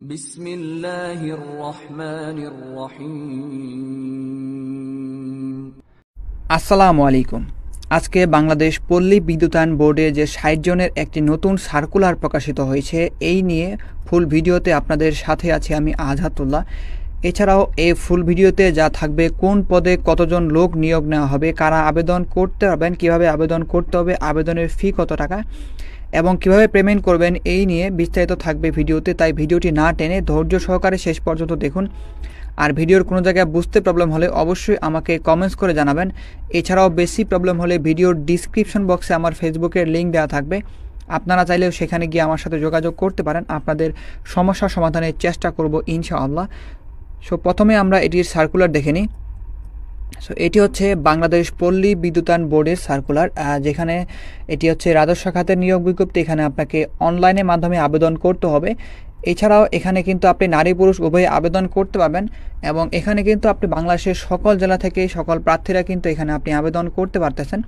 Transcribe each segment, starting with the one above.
বিসমিল্লাহির রহমানির রহিম। আসসালামু আলাইকুম। আজকে বাংলাদেশ পল্লী বিদ্যুতায়ন বোর্ডে যে ৬০ জনের একটি নতুন সার্কুলার প্রকাশিত হয়েছে, এই নিয়ে ফুল ভিডিওতে আপনাদের সাথে আছি আমি আজহাতুল্লাহ। এছাড়াও এই ফুল ভিডিওতে যা থাকবে, কোন পদে কতজন লোক নিয়োগ নেওয়া হবে, কারা আবেদন করতে পারবেন, কিভাবে আবেদন করতে হবে, আবেদনের ফি কত টাকা এবং কিভাবে পেমেন্ট করবেন, এই নিয়ে বিস্তারিত থাকবে ভিডিওতে। তাই ভিডিওটি না টেনে ধৈর্য সহকারে শেষ পর্যন্ত দেখুন। আর ভিডিওর কোনো জায়গায় বুঝতে প্রবলেম হলে অবশ্যই আমাকে কমেন্টস করে জানাবেন। এছাড়াও বেশি প্রবলেম হলে ভিডিওর ডিসক্রিপশন বক্সে আমার ফেসবুকের লিঙ্ক দেওয়া থাকবে, আপনারা চাইলেও সেখানে গিয়ে আমার সাথে যোগাযোগ করতে পারেন। আপনাদের সমস্যা সমাধানের চেষ্টা করব ইনশাআল্লাহ। সো প্রথমে আমরা এটির সার্কুলার দেখে নিই। সো এটি হচ্ছে বাংলাদেশ পল্লী বিদ্যুতায়ন বোর্ডের সার্কুলার, যেখানে এটি হচ্ছে রাজস্ব খাতের নিয়োগ বিজ্ঞপ্তি। এখানে আপনাকে অনলাইনের মাধ্যমে আবেদন করতে হবে। এছাড়াও এখানে কিন্তু আপনি নারী পুরুষ উভয়ে আবেদন করতে পারবেন এবং এখানে কিন্তু আপনি বাংলাদেশের সকল জেলা থেকে সকল প্রার্থীরা কিন্তু এখানে আপনি আবেদন করতে পারতেছেন।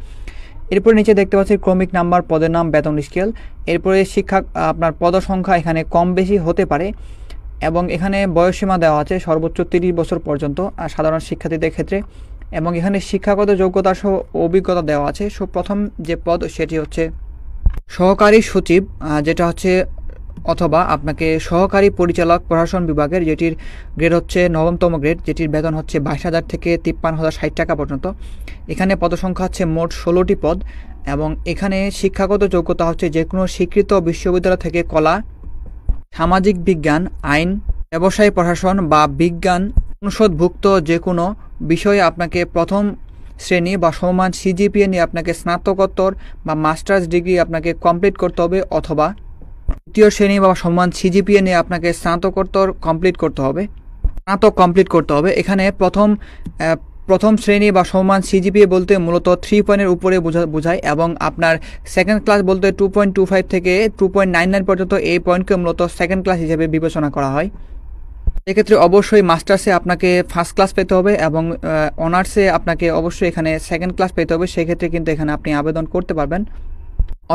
এরপরে নিচে দেখতে পাচ্ছি ক্রমিক নাম্বার, পদের নাম, বেতন স্কেল। এরপরে শিক্ষা আপনার পদসংখ্যা এখানে কম বেশি হতে পারে এবং এখানে বয়সসীমা দেওয়া আছে সর্বোচ্চ 30 বছর পর্যন্ত আর সাধারণ শিক্ষার্থীদের ক্ষেত্রে, এবং এখানে শিক্ষাগত যোগ্যতা সহ অভিজ্ঞতা দেওয়া আছে। সো প্রথম যে পদ সেটি হচ্ছে সহকারী সচিব, যেটা হচ্ছে অথবা আপনাকে সহকারী পরিচালক প্রশাসন বিভাগের, যেটির গ্রেড হচ্ছে 9তম গ্রেড, যেটির বেতন হচ্ছে 22,000 থেকে 53,060 টাকা পর্যন্ত। এখানে পদসংখ্যা হচ্ছে মোট 16টি পদ এবং এখানে শিক্ষাগত যোগ্যতা হচ্ছে যে কোনো স্বীকৃত বিশ্ববিদ্যালয় থেকে কলা, সামাজিক বিজ্ঞান, আইন, ব্যবসায় প্রশাসন বা বিজ্ঞান অনুষদভুক্ত যে কোনো বিষয়ে আপনাকে প্রথম শ্রেণী বা সমমান সিজিপিএ নিয়ে আপনাকে স্নাতকোত্তর বা মাস্টার্স ডিগ্রি আপনাকে কমপ্লিট করতে হবে, অথবা দ্বিতীয় শ্রেণী বা সমান সিজিপিএ নিয়ে আপনাকে স্নাতক কমপ্লিট করতে হবে। এখানে প্রথম শ্রেণী বা সমান সিজিপিএ বলতে মূলত 3 পয়েন্টের উপরে বোঝায় এবং আপনার সেকেন্ড ক্লাস বলতে 2.25 থেকে 2.99 পর্যন্ত এই পয়েন্টকে মূলত সেকেন্ড ক্লাস হিসেবে বিবেচনা করা হয়। এক্ষেত্রে অবশ্যই মাস্টার্সে আপনাকে ফার্স্ট ক্লাস পেতে হবে এবং অনার্সে আপনাকে অবশ্যই এখানে সেকেন্ড ক্লাস পেতে হবে। সেক্ষেত্রে কিন্তু এখানে আপনি আবেদন করতে পারবেন,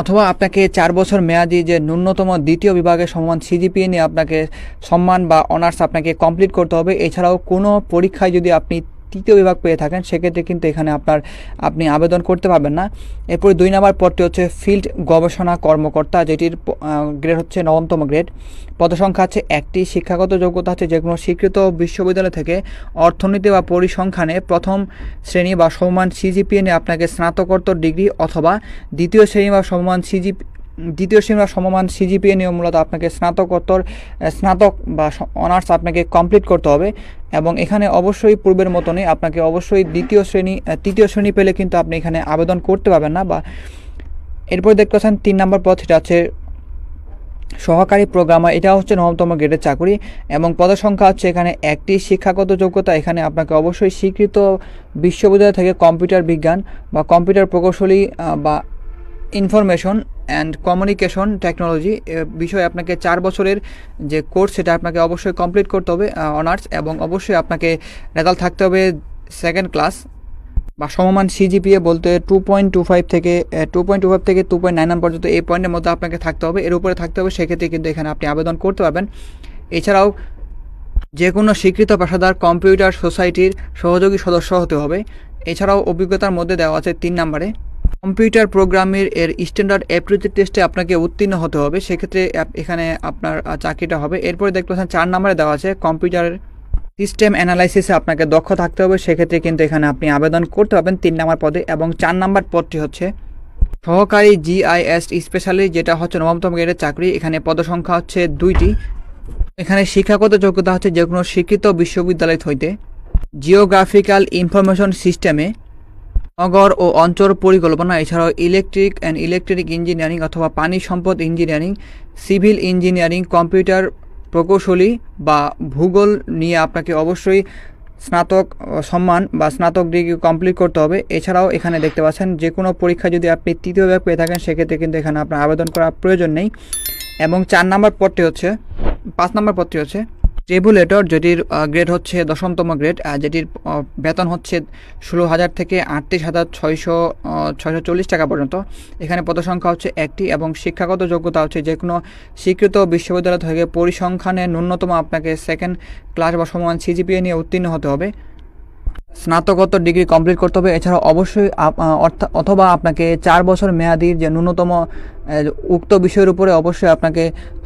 অথবা আপনাকে 4 বছর মেয়াদি যে ন্যূনতম দ্বিতীয় বিভাগের সমান সিজিপিএ নিয়ে আপনাকে সম্মান বা অনার্স আপনাকে কমপ্লিট করতে হবে। এছাড়াও কোনো পরীক্ষায় যদি আপনি তৃতীয় বিভাগ পেয়ে থাকেন সেক্ষেত্রে কিন্তু এখানে আপনি আবেদন করতে পারবেন না। এরপরে 2 নম্বর পদটি হচ্ছে ফিল্ড গবেষণা কর্মকর্তা, যেটির গ্রেড হচ্ছে 9তম গ্রেড। পদসংখ্যা আছে 1টি। শিক্ষাগত যোগ্যতা হচ্ছে যে কোনো স্বীকৃত বিশ্ববিদ্যালয় থেকে অর্থনীতি বা পরিসংখ্যানে প্রথম শ্রেণী বা সমান সিজিপিএ নিয়ে আপনাকে স্নাতকোত্তর ডিগ্রি অথবা দ্বিতীয় শ্রেণী বা সমমান সিজিপিএ নিয়ে মূলত আপনাকে স্নাতক বা অনার্স আপনাকে কমপ্লিট করতে হবে এবং এখানে অবশ্যই পূর্বের মতনই আপনাকে অবশ্যই তৃতীয় শ্রেণী পেলে কিন্তু আপনি এখানে আবেদন করতে পারবেন না। বা এরপর দেখতে পাচ্ছেন 3 নম্বর পদ, সেটা হচ্ছে সহকারী প্রোগ্রামার। এটা হচ্ছে 9তম গ্রেডের চাকরি এবং পদসংখ্যা হচ্ছে এখানে 1টি। শিক্ষাগত যোগ্যতা এখানে আপনাকে অবশ্যই স্বীকৃত বিশ্ববিদ্যালয় থেকে কম্পিউটার বিজ্ঞান বা কম্পিউটার প্রকৌশলী বা ইনফরমেশন অ্যান্ড কমিউনিকেশন টেকনোলজি বিষয়ে আপনাকে 4 বছরের যে কোর্স সেটা আপনাকে অবশ্যই কমপ্লিট করতে হবে অনার্স, এবং অবশ্যই আপনাকে রেজাল্ট থাকতে হবে সেকেন্ড ক্লাস বা সমমান সিজিপিএ বলতে 2.25 থেকে 2.99 পর্যন্ত এই পয়েন্টের মধ্যে আপনাকে থাকতে হবে, এর উপরে থাকতে হবে। সেক্ষেত্রে কিন্তু এখানে আপনি আবেদন করতে পারবেন। এছাড়াও যে কোনো স্বীকৃত পেশাদার কম্পিউটার সোসাইটির সহযোগী সদস্য হতে হবে। এছাড়াও অভিজ্ঞতার মধ্যে দেওয়া আছে 3 নম্বরে কম্পিউটার প্রোগ্রামের স্ট্যান্ডার্ড অ্যাপটিটিউড টেস্টে আপনাকে উত্তীর্ণ হতে হবে। সেক্ষেত্রে এখানে আপনার চাকরিটা হবে। এরপরে দেখতে পাচ্ছেন 4 নম্বরে দেওয়া আছে কম্পিউটারের সিস্টেম অ্যানালাইসিসে আপনাকে দক্ষ থাকতে হবে। সেক্ষেত্রে কিন্তু এখানে আপনি আবেদন করতে পারবেন 3 নম্বর পদে। এবং 4 নম্বর পদটি হচ্ছে সহকারী GIS স্পেশালিস্ট, যেটা হচ্ছে 9তম গ্রেডের চাকরি। এখানে পদসংখ্যা হচ্ছে 2টি। এখানে শিক্ষাগত যোগ্যতা হচ্ছে যে কোনো স্বীকৃত বিশ্ববিদ্যালয় হইতে জিওগ্রাফিক্যাল ইনফরমেশন সিস্টেমে নগর ও অঞ্চল পরিকল্পনা, এছাড়াও ইলেকট্রিক ইঞ্জিনিয়ারিং অথবা পানি সম্পদ ইঞ্জিনিয়ারিং, সিভিল ইঞ্জিনিয়ারিং, কম্পিউটার প্রকৌশলী বা ভূগোল নিয়ে আপনাকে অবশ্যই স্নাতক সম্মান বা স্নাতক ডিগ্রি কমপ্লিট করতে হবে। এছাড়াও এখানে দেখতে পাচ্ছেন যে কোনো পরীক্ষা যদি আপনি তৃতীয় বিভাগ পেয়ে থাকেন সেক্ষেত্রে কিন্তু এখানে আপনার আবেদন করার প্রয়োজন নেই। এবং 5 নম্বর পদটি হচ্ছে টেবুলেটর, যেটির গ্রেড হচ্ছে 10তম গ্রেড, যেটির বেতন হচ্ছে 16,000 থেকে 38,640 টাকা পর্যন্ত। এখানে পদসংখ্যা হচ্ছে একটি এবং শিক্ষাগত যোগ্যতা হচ্ছে যে কোনো স্বীকৃত বিশ্ববিদ্যালয় থেকে পরিসংখ্যানে ন্যূনতম আপনাকে সেকেন্ড ক্লাস বা সমান সিজিপিএ নিয়ে উত্তীর্ণ হতে হবে, স্নাতকোত্তর ডিগ্রি কমপ্লিট করতে হবে। এছাড়াও অবশ্যই অথবা আপনাকে 4 বছর মেয়াদির যে ন্যূনতম উক্ত বিষয়ের উপরে অবশ্যই আপনাকে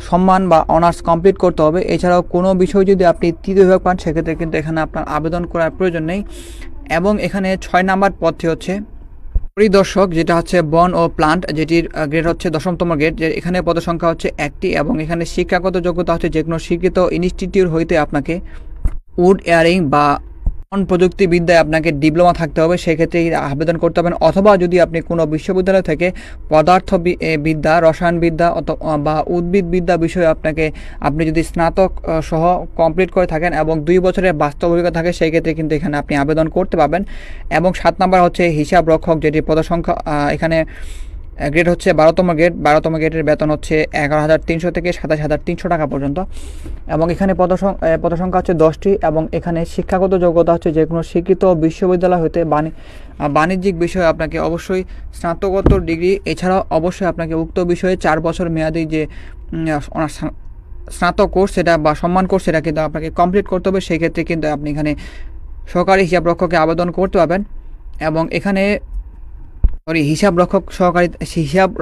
সম্মান বা অনার্স কমপ্লিট করতে হবে। এছাড়াও কোনো বিষয় যদি আপনি তৃতীয় বিভাগ পান সেক্ষেত্রে কিন্তু এখানে আপনার আবেদন করার প্রয়োজন নেই। এবং এখানে 6 নাম্বার পদটি হচ্ছে পরিদর্শক, যেটা হচ্ছে বন ও প্লান্ট, যেটির গ্রেড হচ্ছে 10তম গ্রেড। যে এখানে পদসংখ্যা হচ্ছে একটি এবং এখানে শিক্ষাগত যোগ্যতা হচ্ছে যে কোনো স্বীকৃত ইনস্টিটিউট হইতে আপনাকে উড এয়ারিং বা প্রযুক্তিবিদ্যায় আপনাকে ডিপ্লোমা থাকতে হবে, সেক্ষেত্রে আবেদন করতে হবেন। অথবা যদি আপনি কোনো বিশ্ববিদ্যালয় থেকে পদার্থবিদ্যা, রসায়নবিদ্যা বা উদ্ভিদবিদ্যা বিষয়ে আপনি যদি স্নাতক সহ কমপ্লিট করে থাকেন এবং 2 বছরের বাস্তব অভিজ্ঞতা থাকে সেই ক্ষেত্রে কিন্তু এখানে আপনি আবেদন করতে পারবেন। এবং 7 নাম্বার হচ্ছে হিসাব রক্ষক, যেটির পদসংখ্যা এখানে গ্রেড হচ্ছে 12তম গ্রেড। 12তম গ্রেডের বেতন হচ্ছে 11,300 থেকে 27,300 টাকা পর্যন্ত। এবং এখানে পদসংখ্যা হচ্ছে 10টি এবং এখানে শিক্ষাগত যোগ্যতা হচ্ছে যে কোনো স্বীকৃত বিশ্ববিদ্যালয় হতে বাণিজ্যিক বিষয়ে আপনাকে অবশ্যই স্নাতকোত্তর ডিগ্রি, এছাড়াও অবশ্যই আপনাকে উক্ত বিষয়ে 4 বছর মেয়াদি যে স্নাতক কোর্স সেটা বা সম্মান কোর্স সেটা কিন্তু আপনাকে কমপ্লিট করতে হবে। সেই ক্ষেত্রে কিন্তু আপনি এখানে সহকারী হিসাব রক্ষকে আবেদন করতে পারবেন। এবং এখানে হিসাব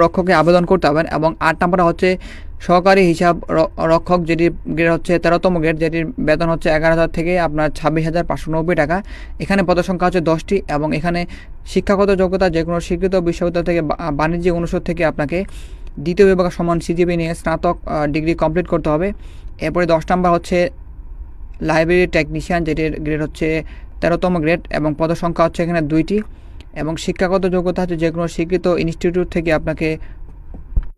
রক্ষকে আবেদন করতে হবেন। এবং 8 নাম্বার হচ্ছে সহকারী হিসাব রক্ষক, যেটির গ্রেড হচ্ছে 13তম গ্রেড, যেটির বেতন হচ্ছে 11,000 থেকে আপনার 26,590 টাকা। এখানে পদসংখ্যা হচ্ছে 10টি এবং এখানে শিক্ষাগত যোগ্যতা যে কোনো স্বীকৃত বিশ্ববিদ্যালয় থেকে বাণিজ্যিক অনুষদ থেকে আপনাকে দ্বিতীয় বিভাগের সমান সিজিপি নিয়ে স্নাতক ডিগ্রি কমপ্লিট করতে হবে। এরপরে 10 নাম্বার হচ্ছে লাইব্রেরি টেকনিশিয়ান, যেটির গ্রেড হচ্ছে 13তম গ্রেড এবং পদসংখ্যা হচ্ছে এখানে 2টি এবং শিক্ষাগত যোগ্যতা হচ্ছে যে কোনো স্বীকৃত ইনস্টিটিউট থেকে আপনাকে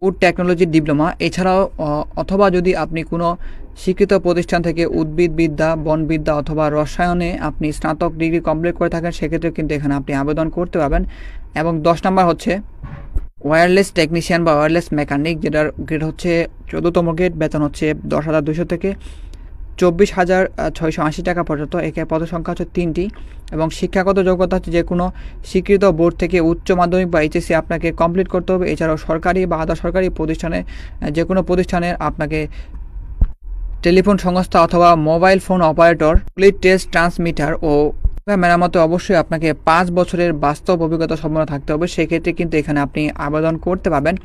উড টেকনোলজি ডিপ্লোমা, এছাড়াও অথবা যদি আপনি কোনো স্বীকৃত প্রতিষ্ঠান থেকে উদ্ভিদবিদ্যা, বনবিদ্যা অথবা রসায়নে আপনি স্নাতক ডিগ্রি কমপ্লিট করে থাকেন সেক্ষেত্রে কিন্তু এখানে আপনি আবেদন করতে পারবেন। এবং 10 নাম্বার হচ্ছে ওয়্যারলেস টেকনিশিয়ান বা ওয়্যারলেস মেকানিক, যেটার গ্রেড হচ্ছে 14তম গ্রেড, বেতন হচ্ছে 10,200 থেকে 24,680 টাকা পর্যন্ত। একে পদসংখ্যা হচ্ছে 3টি এবং শিক্ষাগত যোগ্যতা হচ্ছে যে কোনো স্বীকৃত বোর্ড থেকে উচ্চ মাধ্যমিক বা এইচএসসি আপনাকে কমপ্লিট করতে হবে। এছাড়াও সরকারি বা আধা সরকারি প্রতিষ্ঠানে যে কোনো প্রতিষ্ঠানের আপনাকে টেলিফোন সংস্থা অথবা mobile phone operator, split test transmitter ও মেরামতে অবশ্যই আপনাকে 5 বছরের বাস্তব অভিজ্ঞতা সম্পন্ন থাকতে হবে। সেক্ষেত্রে কিন্তু এখানে আপনি আবেদন করতে পারবেন।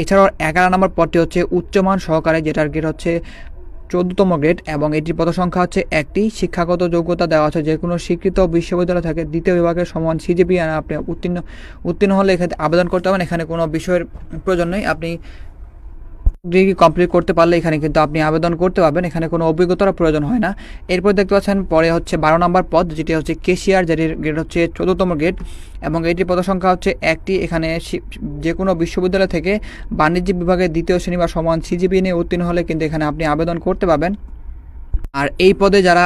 এছাড়াও 11 নম্বর পদটি হচ্ছে উচ্চমান সহকারী, যেটার গ্রেড হচ্ছে 14তম গ্রেড এবং এটির পদসংখ্যা হচ্ছে একটি। শিক্ষাগত যোগ্যতা দেওয়া আছে যে কোনো স্বীকৃত বিশ্ববিদ্যালয় থেকে দ্বিতীয় বিভাগের সমান সিজিপি আপনি উত্তীর্ণ হলে এখানে আবেদন করতে পারেন। এখানে কোনো বিষয়ের প্রয়োজন নেই, আপনি ডিগ্রি কমপ্লিট করতে পারলে এখানে কিন্তু আপনি আবেদন করতে পারবেন, এখানে কোনো অভিজ্ঞতার প্রয়োজন হয় না। এরপর দেখতে পাচ্ছেন পরে হচ্ছে 12 নম্বর পদ, যেটি হচ্ছে কেশিয়ার, যেটির গ্রেড হচ্ছে 14তম গ্রেড এবং এটির পদসংখ্যা হচ্ছে একটি। এখানে যে কোনো বিশ্ববিদ্যালয় থেকে বাণিজ্যিক বিভাগের 2য় শ্রেণী বা সমান সিজিপি নিয়ে উত্তীর্ণ হলে কিন্তু এখানে আপনি আবেদন করতে পারবেন। আর এই পদে যারা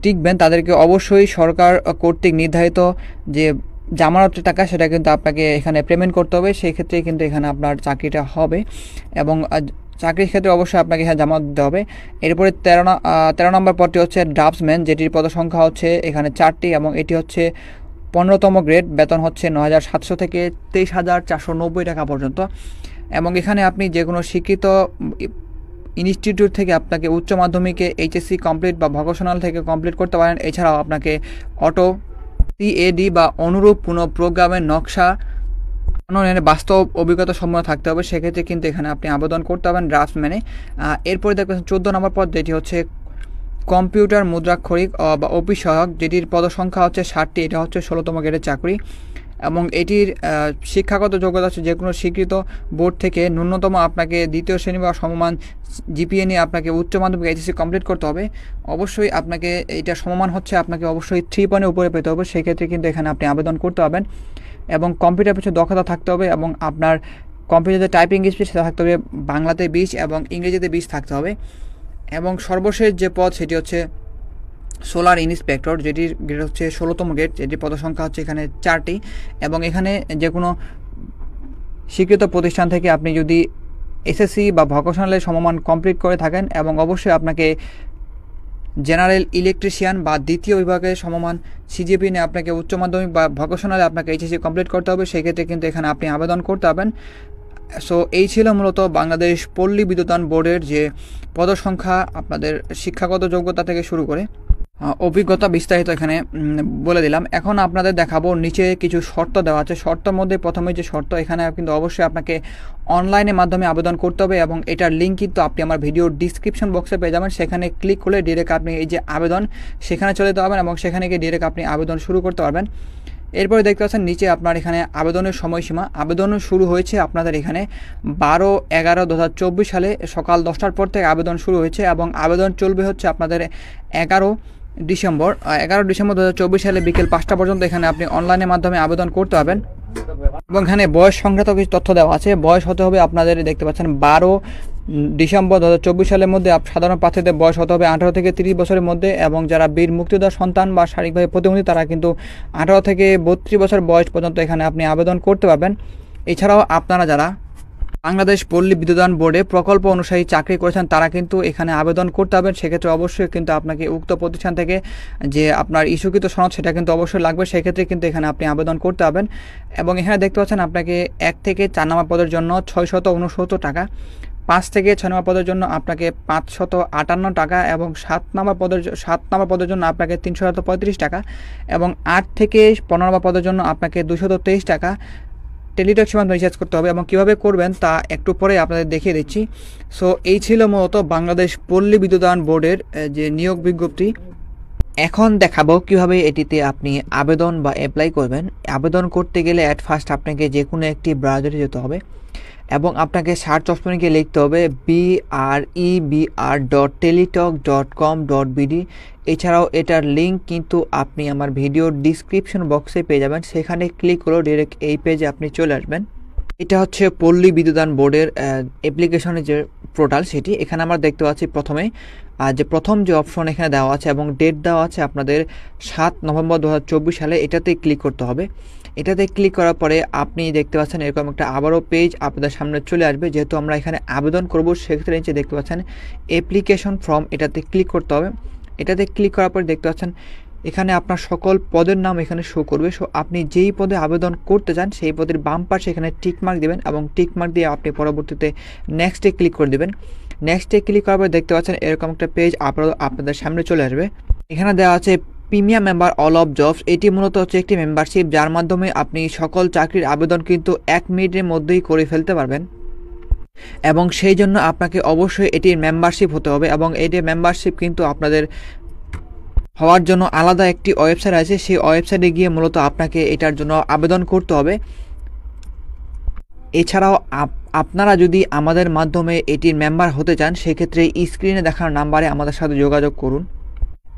টিকবেন তাদেরকে অবশ্যই সরকার কর্তৃক নির্ধারিত যে জামানতের টাকা সেটা কিন্তু আপনাকে এখানে পেমেন্ট করতে হবে, সেই ক্ষেত্রে কিন্তু এখানে আপনার চাকরিটা হবে এবং চাকরির ক্ষেত্রে অবশ্যই আপনাকে এখানে জামানত দিতে হবে। এরপরে 13 নম্বর পদটি হচ্ছে ড্রাফটসম্যান, যেটির পদসংখ্যা হচ্ছে এখানে 4টি এবং এটি হচ্ছে 15তম গ্রেড, বেতন হচ্ছে 9,700 থেকে 23,490 টাকা পর্যন্ত। এবং এখানে আপনি যে কোনো শিক্ষিত ইনস্টিটিউট থেকে আপনাকে উচ্চ মাধ্যমিকে এইচএসসি কমপ্লিট বা ভোকেশনাল থেকে কমপ্লিট করতে পারেন। এছাড়াও আপনাকে অটো সিএডি বা অনুরূপ কোনো প্রোগ্রামের নকশা বাস্তব অভিজ্ঞতা সম্পন্ন থাকতে হবে, সেক্ষেত্রে কিন্তু এখানে আপনি আবেদন করতে পারবেন ড্রাফটসম্যানে। এরপরে দেখবেন 14 নম্বর পদ, যেটি হচ্ছে কম্পিউটার মুদ্রাক্ষরিক বা অফিস সহায়ক, যেটির পদসংখ্যা হচ্ছে 60টি। এটা হচ্ছে 16তম গ্রেডের চাকরি এবং এটির শিক্ষাগত যোগ্যতা হচ্ছে যে কোনো স্বীকৃত বোর্ড থেকে ন্যূনতম আপনাকে 2য় শ্রেণী বা সমমান জিপিএ নিয়ে আপনাকে উচ্চ মাধ্যমিক এইচএসসি কমপ্লিট করতে হবে। অবশ্যই আপনাকে এটা সমমান হচ্ছে আপনাকে অবশ্যই 3 পয়েন্টের উপরে পেতে হবে, সেক্ষেত্রে কিন্তু এখানে আপনি আবেদন করতে পারবেন। এবং কম্পিউটার পিছনে দক্ষতা থাকতে হবে এবং আপনার কম্পিউটারে টাইপিং স্পিড সেটা থাকতে হবে বাংলাতে 20 এবং ইংরেজিতে 20 থাকতে হবে। এবং সর্বশেষ যে পদ সেটি হচ্ছে সোলার ইন্সপেক্টর, যেটির গ্রেড হচ্ছে 16তম গ্রেড, যেটির পদসংখ্যা হচ্ছে এখানে 4টি এবং এখানে যে কোনো স্বীকৃত প্রতিষ্ঠান থেকে আপনি যদি এসএসসি বা ভোকেশনালের সমমান কমপ্লিট করে থাকেন এবং অবশ্যই আপনাকে জেনারেল ইলেকট্রিশিয়ান বা দ্বিতীয় বিভাগের সমমান সিজিপি নিয়ে আপনাকে উচ্চ মাধ্যমিক বা ভোকেশনালে আপনাকে এইচএসসি কমপ্লিট করতে হবে, সেক্ষেত্রে কিন্তু এখানে আপনি আবেদন করতে পারবেন। সো এই ছিল মূলত বাংলাদেশ পল্লী বিদ্যুতায়ন বোর্ডের যে পদসংখ্যা, আপনাদের শিক্ষাগত যোগ্যতা থেকে শুরু করে অভিজ্ঞতা বিস্তারিত এখানে বলে দিলাম। এখন আপনাদের দেখাবো নিচে কিছু শর্ত দেওয়া আছে। শর্তের মধ্যে প্রথমে যে শর্ত, এখানে কিন্তু অবশ্যই আপনাকে অনলাইনের মাধ্যমে আবেদন করতে হবে এবং এটার লিঙ্ক কিন্তু আপনি আমার ভিডিওর ডিসক্রিপশন বক্সে পেয়ে যাবেন। সেখানে ক্লিক করলে ডিরেক্ট আপনি এই যে আবেদন সেখানে চলে যেতে পারবেন এবং সেখানে গিয়ে ডিরেক্ট আপনি আবেদন শুরু করতে পারবেন। এরপরে দেখতে পাচ্ছেন নিচে আপনার এখানে আবেদনের সময়সীমা। আবেদন শুরু হয়েছে আপনাদের এখানে 12/11/2024 সালে সকাল 10টার পর থেকে আবেদন শুরু হয়েছে এবং আবেদন চলবে হচ্ছে আপনাদের 11 ডিসেম্বর 2024 সালে বিকেল 5টা পর্যন্ত এখানে আপনি অনলাইনের মাধ্যমে আবেদন করতে পারবেন। এবং এখানে বয়স সংক্রান্ত কিছু তথ্য দেওয়া আছে। বয়স হতে হবে আপনাদের দেখতে পাচ্ছেন 12 ডিসেম্বর 2024 সালের মধ্যে সাধারণ প্রার্থীদের বয়স হতে হবে 18 থেকে 30 বছরের মধ্যে এবং যারা বীর মুক্তিযোদ্ধার সন্তান বা শারীরিকভাবে প্রতিবন্ধী তারা কিন্তু 18 থেকে 32 বছর বয়স পর্যন্ত এখানে আপনি আবেদন করতে পারবেন। এছাড়াও আপনারা যারা বাংলাদেশ পল্লী বিদ্যুতায়ন বোর্ডে প্রকল্প অনুসারী চাকরি করেছেন তারা কিন্তু এখানে আবেদন করতে পারবেন। সেক্ষেত্রে অবশ্যই কিন্তু আপনাকে উক্ত প্রতিষ্ঠান থেকে যে আপনার ইস্যুকৃত সনদ সেটা কিন্তু অবশ্যই লাগবে, সেক্ষেত্রে কিন্তু এখানে আপনি আবেদন করতে পারবেন। এবং এখানে দেখতে পাচ্ছেন আপনাকে 1 থেকে 4 নম্বর পদের জন্য 669 টাকা, 5 থেকে 6 নম্বর পদের জন্য আপনাকে 558 টাকা এবং 7 নম্বর পদের জন্য আপনাকে 335 টাকা এবং 8 থেকে 15 নম্বর পদের জন্য আপনাকে 223 টাকা টেলিটক সীমা রিচার্জ করতে হবে। এবং কীভাবে করবেন তা একটু পরে আপনাদের দেখিয়ে দিচ্ছি। সো এই ছিল মূলত বাংলাদেশ পল্লী বিদ্যুতায়ন বোর্ডের যে নিয়োগ বিজ্ঞপ্তি। এখন দেখাবো কিভাবে এটিতে আপনি আবেদন বা অ্যাপ্লাই করবেন। আবেদন করতে গেলে অ্যাট ফার্স্ট আপনাকে যে কোনো একটি ব্রাউজারে যেতে হবে এবং আপনাকে সার্চ অপশনে গিয়ে লিখতে হবে BREBR.teletalk.com.bd। এছাড়াও এটার লিঙ্ক কিন্তু আপনি আমার ভিডিওর ডিসক্রিপশন বক্সে পেয়ে যাবেন। সেখানে ক্লিক করে ডিরেক্ট এই পেজে আপনি চলে আসবেন। এটা হচ্ছে পল্লী বিদ্যুতায়ন বোর্ডের অ্যাপ্লিকেশনের যে পোর্টাল সেটি। এখানে আমরা দেখতে পাচ্ছি প্রথমে যে প্রথম যে অপশন এখানে দেওয়া আছে এবং ডেট দেওয়া আছে আপনাদের 7 নভেম্বর 2024 সালে, এটাতে ক্লিক করতে হবে। এটাতে ক্লিক করার পরে আপনি দেখতে পাচ্ছেন এরকম একটা আবারও পেজ আপনাদের সামনে চলে আসবে। যেহেতু আমরা এখানে আবেদন করব সেক্ষেত্রে নিচে দেখতে পাচ্ছেন অ্যাপ্লিকেশন ফর্ম, এটাতে ক্লিক করতে হবে। এটাতে ক্লিক করার পরে দেখতে পাচ্ছেন এখানে আপনার সকল পদের নাম এখানে শো করবে। সো আপনি যেই পদে আবেদন করতে চান সেই পদের বাম পাশে এখানে টিক মার্ক দেবেন এবং টিক মার্ক দিয়ে আপনি পরবর্তীতে নেক্সটে ক্লিক করে দেবেন। নেক্সটে ক্লিক করার পরে দেখতে পাচ্ছেন এরকম একটা পেজ আপনাদের সামনে চলে আসবে। এখানে দেওয়া আছে premium member all of jobs. এটি মূলত হচ্ছে একটি মেম্বারশিপ যার মাধ্যমে আপনি সকল চাকরির আবেদন কিন্তু 1 মিনিটের মধ্যেই করে ফেলতে পারবেন এবং সেই জন্য আপনাকে অবশ্যই এটির মেম্বারশিপ হতে হবে এবং এটির মেম্বারশিপ কিন্তু আপনাদের হওয়ার জন্য আলাদা একটি ওয়েবসাইট আছে। সেই ওয়েবসাইটে গিয়ে মূলত আপনাকে এটার জন্য আবেদন করতে হবে। এছাড়াও আপনারা যদি আমাদের মাধ্যমে এটির মেম্বার হতে চান সেক্ষেত্রে স্ক্রিনে দেখানো নাম্বারে আমাদের সাথে যোগাযোগ করুন।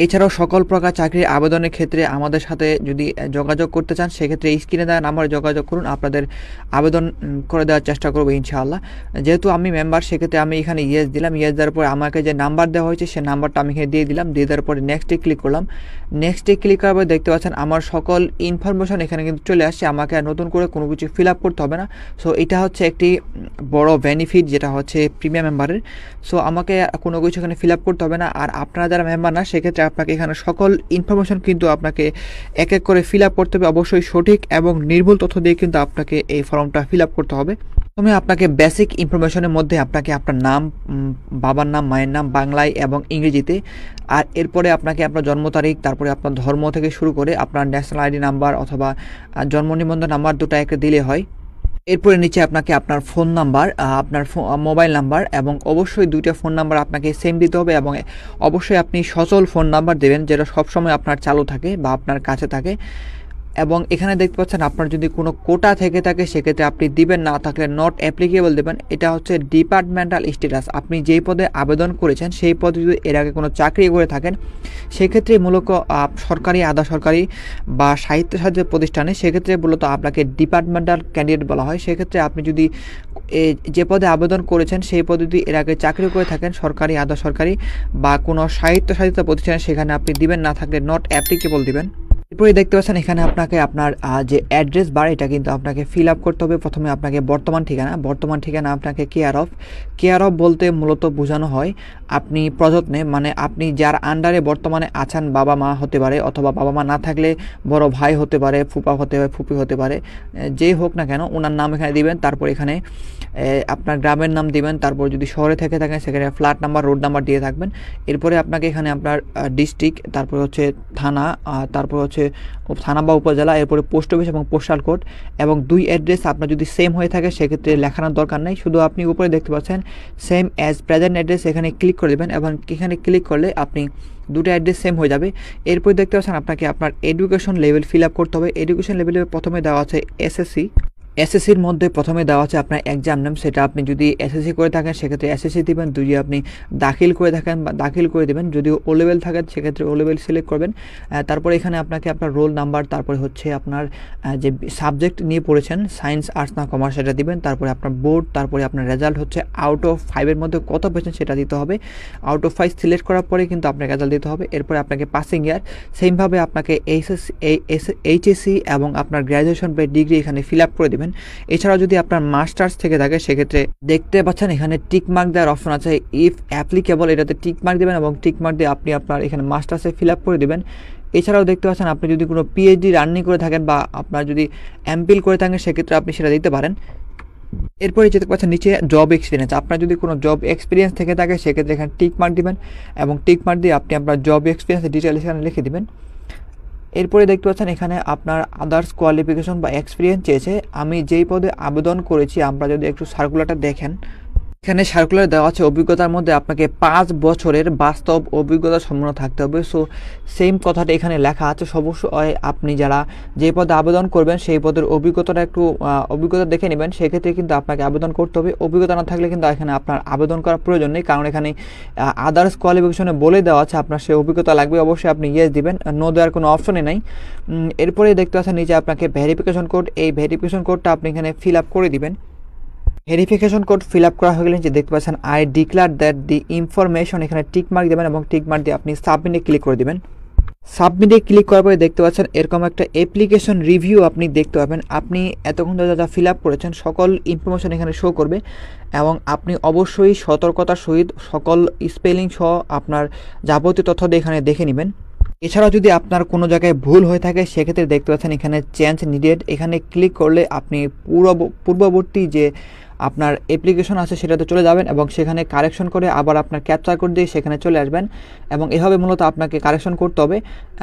এছাড়াও সকল প্রকার চাকরির আবেদনের ক্ষেত্রে আমাদের সাথে যদি যোগাযোগ করতে চান সেক্ষেত্রে স্ক্রিনে দেওয়া নাম্বারে যোগাযোগ করুন, আপনাদের আবেদন করে দেওয়ার চেষ্টা করবো ইনশাআল্লাহ। যেহেতু আমি মেম্বার সেক্ষেত্রে আমি এখানে ইয়েস দিলাম। ইয়েস দেওয়ার পরে আমাকে যে নাম্বার দেওয়া হয়েছে সেই নাম্বারটা আমি এখানে দিয়ে দিলাম। দিয়ে দেওয়ার পরে নেক্সটে ক্লিক করলাম। নেক্সটে ক্লিক করার পরে দেখতে পাচ্ছেন আমার সকল ইনফরমেশন এখানে কিন্তু চলে আসছে, আমাকে আর নতুন করে কোনো কিছু ফিল আপ করতে হবে না। সো এটা হচ্ছে একটি বড় বেনিফিট যেটা হচ্ছে প্রিমিয়াম মেম্বারের। সো আমাকে কোনো কিছু এখানে ফিল আপ করতে হবে না। আর আপনারা যারা মেম্বার না সেক্ষেত্রে আপনাকে এখানে সকল ইনফরমেশন কিন্তু আপনাকে এক এক করে ফিল আপ করতে হবে। অবশ্যই সঠিক এবং নির্ভুল তথ্য দিয়ে কিন্তু আপনাকে এই ফর্মটা ফিল আপ করতে হবে। প্রথমে আপনাকে বেসিক ইনফরমেশনের মধ্যে আপনাকে আপনার নাম, বাবার নাম, মায়ের নাম বাংলায় এবং ইংরেজিতে, আর এরপরে আপনাকে আপনার জন্ম তারিখ, তারপরে আপনার ধর্ম থেকে শুরু করে আপনার ন্যাশনাল আইডি নাম্বার অথবা জন্ম নিবন্ধন নাম্বার দুটো একটা দিলে হয়। এরপরে নিচে আপনাকে আপনার ফোন নাম্বার, আপনার মোবাইল নাম্বার এবং অবশ্যই 2টা ফোন নাম্বার আপনাকে সেম দিতে হবে এবং অবশ্যই আপনি সচল ফোন নাম্বার দেবেন যেটা সবসময় আপনার চালু থাকে বা আপনার কাছে থাকে। এবং এখানে দেখতে পাচ্ছেন আপনার যদি কোনো কোটা থেকে থাকে সেক্ষেত্রে আপনি দিবেন, না থাকলে নট অ্যাপ্লিকেবল দেবেন। এটা হচ্ছে ডিপার্টমেন্টাল স্ট্যাটাস। আপনি যেই পদে আবেদন করেছেন সেই পদে যদি এর আগে কোনো চাকরি করে থাকেন সেক্ষেত্রে মূলত সরকারি, আধা সরকারি বা সাহিত্য প্রতিষ্ঠানে সেক্ষেত্রে মূলত আপনাকে ডিপার্টমেন্টাল ক্যান্ডিডেট বলা হয়। সেক্ষেত্রে আপনি যদি যে পদে আবেদন করেছেন সেই পদে যদি এর আগে চাকরি করে থাকেন সরকারি, আধা সরকারি বা কোনো সাহিত্য প্রতিষ্ঠানে সেখানে আপনি দিবেন, না থাকলে নট অ্যাপ্লিকেবল দিবেন। এরপরে দেখতে পাচ্ছেন এখানে আপনাকে আপনার যে অ্যাড্রেস বার এটা কিন্তু আপনাকে ফিল আপ করতে হবে। প্রথমে আপনাকে বর্তমান ঠিকানা আপনাকে কেয়ার অফ বলতে মূলত বোঝানো হয় আপনি প্রযত্নে, মানে আপনি যার আন্ডারে বর্তমানে আছেন, বাবা মা হতে পারে, অথবা বাবা মা না থাকলে বড় ভাই হতে পারে, ফুপা হতে পারে, ফুপি হতে পারে, যেই হোক না কেন ওনার নাম এখানে দিবেন। তারপর এখানে আপনার গ্রামের নাম দিবেন। তারপর যদি শহরে থেকে থাকেন সেখানে ফ্ল্যাট নাম্বার, রোড নাম্বার দিয়ে থাকবেন। এরপরে আপনাকে এখানে আপনার ডিস্ট্রিক্ট, তারপর হচ্ছে থানা, তারপর হচ্ছে থানা বা উপজেলা, এরপরে পোস্ট অফিস এবং পোস্টাল কোড এবং 2 অ্যাড্রেস আপনার যদি সেম হয়ে থাকে সেক্ষেত্রে লেখানোর দরকার নেই। শুধু আপনি উপরে দেখতে পাচ্ছেন সেম অ্যাজ প্রেজেন্ট অ্যাড্রেস, এখানে ক্লিক করে দেবেন এবং এখানে ক্লিক করলে আপনি 2টা অ্যাড্রেস সেম হয়ে যাবে। এরপর দেখতে পাচ্ছেন আপনাকে আপনার এডুকেশন লেভেল ফিল আপ করতে হবে। এডুকেশন লেভেলে প্রথমে দেওয়া আছে এসএসসির মধ্যে প্রথমে দেওয়া আছে আপনার এক্সাম নেম, সেটা আপনি যদি এসএসসি করে থাকেন সেক্ষেত্রে এসএসসি দিবেন, যদি আপনি দাখিল করে থাকেন বা দাখিল করে দেবেন, যদি ও লেভেল থাকেন সেক্ষেত্রে ও লেভেল সিলেক্ট করবেন। তারপরে এখানে আপনাকে আপনার রোল নাম্বার, তারপরে হচ্ছে আপনার যে সাবজেক্ট নিয়ে পড়েছেন সায়েন্স, আর্টস না কমার্স সেটা দিবেন। তারপরে আপনার বোর্ড, তারপরে আপনার রেজাল্ট হচ্ছে আউট অফ 5-এর মধ্যে কত পেয়েছেন সেটা দিতে হবে। আউট অফ 5 সিলেক্ট করার পরে কিন্তু আপনার রেজাল্ট দিতে হবে। এরপরে আপনাকে পাসিং ইয়ার, সেমভাবে আপনাকে এইচএসসি এবং আপনার গ্র্যাজুয়েশন বা ডিগ্রি এখানে ফিল আপ করে দেবেন। এছাড়াও যদি আপনার মাস্টার্স থেকে থাকে সেক্ষেত্রে দেখতে পাচ্ছেন এখানে টিক মার্ক দেওয়ার অপশন আছে, ইফ অ্যাপ্লিকেবল এটাতে টিক মার্ক দেবেন এবং টিক মার্ক দিয়ে আপনি আপনার এখানে মাস্টার্সে ফিল আপ করে দেবেন। এছাড়াও দেখতে পাচ্ছেন আপনি যদি কোনো পিএইচডি রানিং করে থাকেন বা আপনার যদি এমপিল করে থাকেন সেক্ষেত্রে আপনি সেটা দিতে পারেন। এরপরে যেতে পাচ্ছেন নিচে জব এক্সপিরিয়েন্স, আপনার যদি কোনো জব এক্সপিরিয়েন্স থেকে থাকে সেক্ষেত্রে এখানে টিক মার্ক দিবেন এবং টিক মার্ক দিয়ে আপনি আপনার জব এক্সপিরিয়েন্স ডিটেলস এখানে লিখে দিবেন। এরপরে দেখতে পাচ্ছেন এখানে আপনার আদার্স কোয়ালিফিকেশন বা এক্সপিরিয়েন্স চেয়েছে। আমি যেই পদে আবেদন করেছি, আমরা যদি একটু সার্কুলারটা দেখেন, এখানে সার্কুলার দেওয়া আছে অভিজ্ঞতার মধ্যে আপনাকে 5 বছরের বাস্তব অভিজ্ঞতা সম্পন্ন থাকতে হবে। সো সেম কথাটা এখানে লেখা আছে। অবশ্যই আপনি যারা যে পদে আবেদন করবেন সেই পদের অভিজ্ঞতাটা একটু অভিজ্ঞতা দেখে নেবেন, সেক্ষেত্রে কিন্তু আপনাকে আবেদন করতে হবে। অভিজ্ঞতা না থাকলে কিন্তু এখানে আপনার আবেদন করার প্রয়োজন নেই, কারণ এখানে আদার্স কোয়ালিফিকেশনে বলে দেওয়া আছে আপনার সেই অভিজ্ঞতা লাগবে। অবশ্যই আপনি ইয়েস দিবেন, নো দেওয়ার কোনো অপশনই নাই। এরপরে দেখতে পাচ্ছেন নিচে আপনাকে ভেরিফিকেশন কোড, এই ভেরিফিকেশন কোডটা আপনি এখানে ফিল আপ করে দিবেন। ভেরিফিকেশন কোড ফিল আপ করা হয়ে গেলে যে দেখতে পাচ্ছেন I declare that the information, এখানে টিক মার্ক দেবেন এবং টিক মার্ক দিয়ে আপনি সাবমিটে ক্লিক করে দেবেন। সাবমিটে ক্লিক করার পরে দেখতে পাচ্ছেন এরকম একটা অ্যাপ্লিকেশন রিভিউ আপনি দেখতে পাবেন। আপনি এতক্ষণ যা ফিল আপ করেছেন সকল ইনফরমেশন এখানে শো করবে এবং আপনি অবশ্যই সতর্কতার সহিত সকল স্পেলিং সহ আপনার যাবতীয় তথ্য এখানে দেখে নেবেন। এছাড়াও যদি আপনার কোনো জায়গায় ভুল হয়ে থাকে সেক্ষেত্রে দেখতে পাচ্ছেন এখানে চেঞ্জ নিডেড, এখানে ক্লিক করলে আপনি পূর্ববর্তী যে আপনার অ্যাপ্লিকেশন আছে সেটাতে চলে যাবেন এবং সেখানে কারেকশন করে আবার আপনার ক্যাপচার কোড দিয়ে সেখানে চলে আসবেন এবং এভাবে মূলত আপনাকে কারেকশন করতে হবে।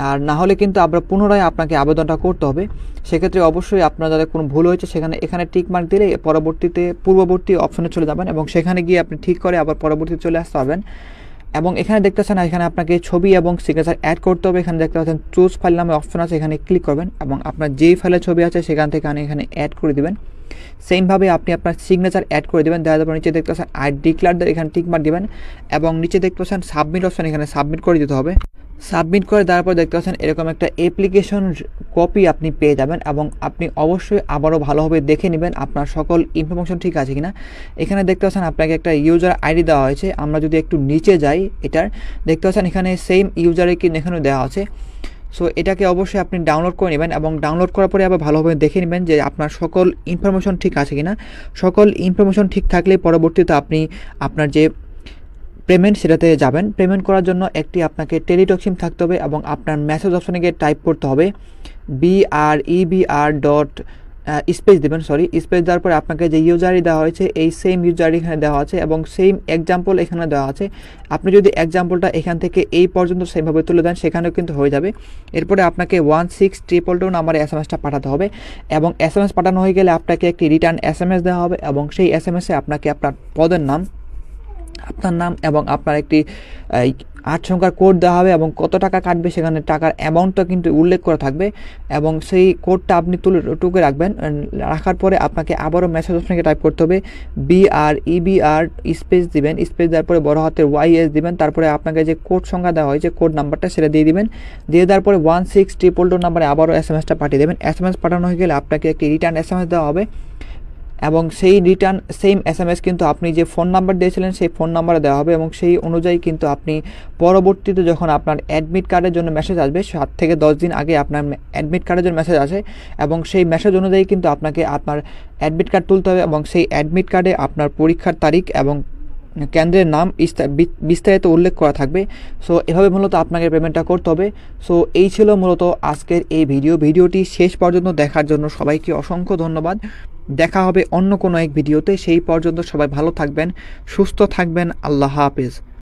আর না হলে কিন্তু আবার পুনরায় আপনাকে আবেদনটা করতে হবে। সেক্ষেত্রে অবশ্যই আপনার যাদের কোনো ভুল হয়েছে এখানে টিক মার্ক দিলে পূর্ববর্তী অপশনে চলে যাবেন এবং সেখানে গিয়ে আপনি ঠিক করে আবার পরবর্তীতে চলে আসতে পারবেন। এবং এখানে দেখতে পাচ্ছেন এখানে আপনাকে ছবি এবং সিগনেচার অ্যাড করতে হবে। এখানে দেখতে পাচ্ছেন চুজ ফাইল নামে অপশন আছে, এখানে ক্লিক করবেন এবং আপনার যেই ফাইলের ছবি আছে সেখান থেকে এখানে অ্যাড করে দিবেন। সেমভাবে আপনি আপনার সিগনেচার অ্যাড করে দেবেন। দেওয়ার পর নিচে দেখতে পাচ্ছেন আই ডিক্লার দ্যাট, এখানে টিক মার্ক দিবেন এবং নিচে দেখতে পাচ্ছেন সাবমিট অপশন, এখানে সাবমিট করে দিতে হবে। সাবমিট করে দেওয়ার পর দেখতে পাচ্ছেন এরকম একটা অ্যাপ্লিকেশন কপি আপনি পেয়ে যাবেন এবং আপনি অবশ্যই আবারও ভালোভাবে দেখে নেবেন আপনার সকল ইনফরমেশন ঠিক আছে কিনা। এখানে দেখতে পাচ্ছেন আপনাকে একটা ইউজার আইডি দেওয়া হয়েছে। আমরা যদি একটু নিচে যাই, এটার দেখতে পাচ্ছেন এখানে সেম ইউজারে কিন্তু এখানে দেওয়া আছে। সো এটাকে অবশ্যই আপনি ডাউনলোড করে নেবেন এবং ডাউনলোড করার পরে আবার ভালোভাবে দেখে নেবেন যে আপনার সকল ইনফরমেশন ঠিক আছে কিনা। সকল ইনফরমেশন ঠিক থাকলে পরবর্তীতে আপনি আপনার যে পেমেন্ট সেটাতে যাবেন। পেমেন্ট করার জন্য একটি আপনাকে টেলিটক সিম থাকতে হবে এবং আপনার মেসেজ অপশনে গিয়ে টাইপ করতে হবে BREBR ডট স্পেস দেবেন, স্পেস দেওয়ার পরে আপনাকে যে ইউজারই দেওয়া হয়েছে এই সেম ইউজারই এখানে দেওয়া আছে এবং সেম এক্সাম্পল এখানে দেওয়া আছে। আপনি যদি এক্সাম্পলটা এখান থেকে এই পর্যন্ত সেমভাবে তুলে দেন সেখানেও কিন্তু হয়ে যাবে। এরপরে আপনাকে 16222 নাম্বারে SMS-টা পাঠাতে হবে এবং SMS পাঠানো হয়ে গেলে আপনাকে একটি রিটার্ন SMS দেওয়া হবে এবং সেই SMS-এ আপনাকে আপনার পদের নাম, আপনার নাম এবং আপনার একটি 8 সংখ্যার কোড দেওয়া হবে এবং কত টাকা কাটবে সেখানে টাকার অ্যামাউন্টটা কিন্তু উল্লেখ করা থাকবে এবং সেই কোডটা আপনি টুকে রাখবেন। রাখার পরে আপনাকে আবারও মেসেজ অপশনে টাইপ করতে হবে BREBR স্পেস দিবেন, স্পেস দেওয়ার পরে বড় হাতের YS দিবেন। তারপরে আপনাকে যে কোড সংখ্যা দেওয়া হয়েছে কোড নাম্বারটা সেটা দিয়ে দিবেন। দিয়ে দেওয়ার পরে 16222 নাম্বারে আবারও SMS-টা পাঠিয়ে দেবেন। SMS পাঠানো হয়ে গেলে আপনাকে একটি রিটার্ন SMS দেওয়া হবে এবং সেই রিটার্ন সেম SMS কিন্তু আপনি যে ফোন নাম্বার দিয়েছিলেন সেই ফোন নাম্বারে দেওয়া হবে এবং সেই অনুযায়ী কিন্তু আপনি পরবর্তীতে যখন আপনার অ্যাডমিট কার্ডের জন্য মেসেজ আসবে 7 থেকে 10 দিন আগে আপনার অ্যাডমিট কার্ডের জন্য মেসেজ আসে এবং সেই মেসেজ অনুযায়ী কিন্তু আপনাকে আপনার অ্যাডমিট কার্ড তুলতে হবে এবং সেই অ্যাডমিট কার্ডে আপনার পরীক্ষার তারিখ এবং কেন্দ্রের নাম বিস্তারিত উল্লেখ করা থাকবে। সো এভাবে মূলত আপনাকে পেমেন্টটা করতে হবে। সো এই ছিল মূলত আজকের এই ভিডিওটি শেষ পর্যন্ত দেখার জন্য সবাইকে অসংখ্য ধন্যবাদ। দেখা হবে অন্য কোনো এক ভিডিওতে। সেই পর্যন্ত সবাই ভালো থাকবেন, সুস্থ থাকবেন। আল্লাহ হাফেজ।